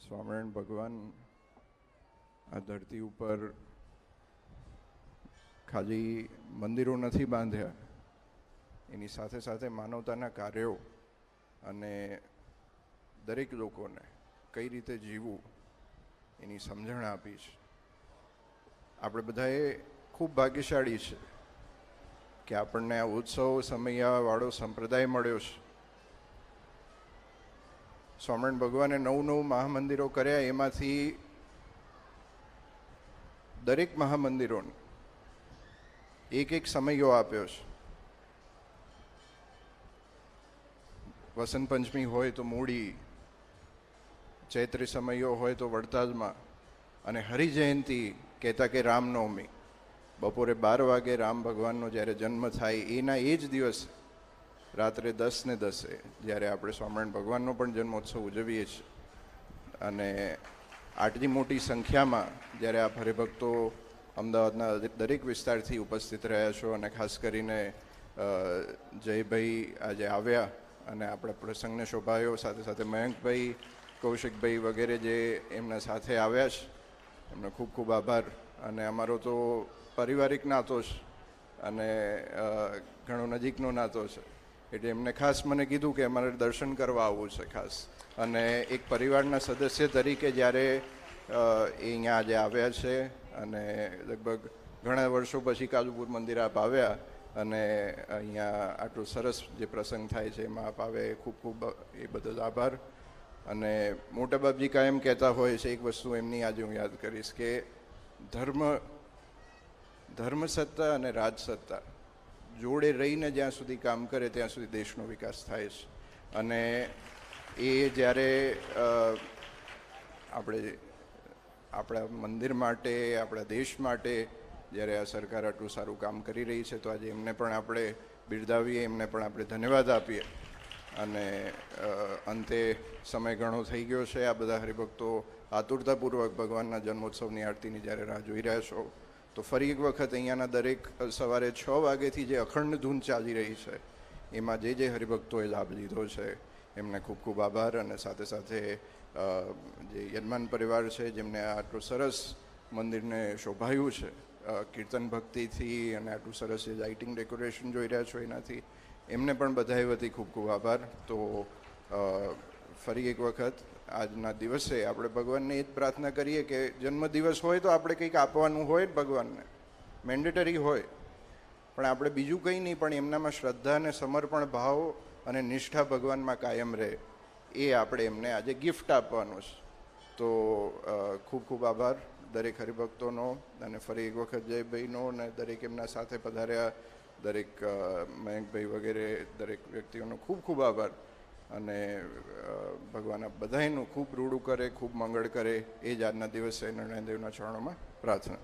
સ્વામિનારાયણ ભગવાન આ ધરતી ઉપર ખાલી મંદિરો નથી બાંધ્યા, એની સાથે સાથે માનવતાના કાર્યો અને દરેક લોકોને કઈ રીતે જીવવું એની સમજણ આપી છે. આપણે બધાએ ખૂબ ભાગ્યશાળી છે કે આપણને આ ઉત્સવ સમયવાળો સંપ્રદાય મળ્યો છે. સ્વામિનારાયણ ભગવાને 9 મહામંદિરો કર્યા, એમાંથી દરેક મહામંદિરોને એક સમયો આપ્યો છે. વસંત પંચમી હોય તો મૂડી, ચૈત્રી સમયો હોય તો વડતાલમાં, અને હરિજયંતિ કહેતા કે રામનવમી, બપોરે 12 વાગે રામ ભગવાનનો જ્યારે જન્મ થાય એના એ જ દિવસે રાત્રે 10:10 જ્યારે આપણે સ્વામિનારાયણ ભગવાનનો પણ જન્મોત્સવ ઉજવીએ છીએ. અને આટલી મોટી સંખ્યામાં જ્યારે આપ હરિભક્તો અમદાવાદના દરેક વિસ્તારથી ઉપસ્થિત રહ્યા છો, અને ખાસ કરીને જયભાઈ આજે આવ્યા અને આપણા પ્રસંગને શોભાયો, સાથે સાથે મયંકભાઈ, કૌશિકભાઈ વગેરે જે એમના સાથે આવ્યા છે, એમનો ખૂબ ખૂબ આભાર. અને અમારો તો પારિવારિક નાતો છે અને ઘણો નજીકનો નાતો છે, એટલે એમને ખાસ મને કીધું કે અમારે દર્શન કરવા આવવું છે ખાસ. અને એક પરિવારના સદસ્ય તરીકે જ્યારે એ અહીંયા આજે આવ્યા છે, અને લગભગ ઘણા વર્ષો પછી કાલુપુર મંદિર આપ આવ્યા અને અહીંયા આટલું સરસ જે પ્રસંગ થાય છે એમાં આપ આવે, ખૂબ ખૂબ એ બદલ આભાર. અને મોટા બાપજી કાયમ કહેતા હોય છે, એક વસ્તુ એમની આજે હું યાદ કરીશ કે ધર્મસત્તા અને રાજસત્તા જોડે રહીને જ્યાં સુધી કામ કરે ત્યાં સુધી દેશનો વિકાસ થાય છે. અને એ જ્યારે આપણે આપણા મંદિર માટે, આપણા દેશ માટે જ્યારે આ સરકાર આટલું સારું કામ કરી રહી છે, તો આજે એમને પણ આપણે બિરદાવીએ, એમને પણ આપણે ધન્યવાદ આપીએ. અને અંતે સમય ઘણો થઈ ગયો છે. આ બધા હરિભક્તો આતુરતાપૂર્વક ભગવાનના જન્મોત્સવની આરતીની જ્યારે રાહ જોઈ રહ્યા છો, તો ફરી એક વખત અહીંયાના દરેક સવારે 6 વાગ્યાથી જે અખંડ ધૂન ચાલી રહી છે, એમાં જે હરિભક્તોએ લાભ લીધો છે એમને ખૂબ ખૂબ આભાર. અને સાથે સાથે જે યજમાન પરિવાર છે, જેમને આટલું સરસ મંદિરને શોભાયું છે કીર્તન ભક્તિથી, અને આટલું સરસ જે લાઇટિંગ ડેકોરેશન જોઈ રહ્યા છો એનાથી, એમને પણ બધાએ વતી ખૂબ ખૂબ આભાર. તો ફરી એક વખત આજના દિવસે આપણે ભગવાનને એ જ પ્રાર્થના કરીએ કે જન્મદિવસ હોય તો આપણે કંઈક આપવાનું હોય ભગવાનને, મેન્ડેટરી હોય, પણ આપણે બીજું કંઈ નહીં, પણ એમનામાં શ્રદ્ધા અને સમર્પણ ભાવ અને નિષ્ઠા ભગવાનમાં કાયમ રહે, એ આપણે એમને આજે ગિફ્ટ આપવાનું છે. તો ખૂબ ખૂબ આભાર દરેક હરિભક્તોનો, અને ફરી એક વખત જયભાઈનો, અને દરેક એમના સાથે પધાર્યા દરેક મયંકભાઈ વગેરે દરેક વ્યક્તિઓનો ખૂબ ખૂબ આભાર. અને ભગવાન આ બધાયનું ખૂબ રૂડું કરે, ખૂબ મંગળ કરે, એ જ આજના દિવસે નારાયણ દેવના ચરણોમાં પ્રાર્થના.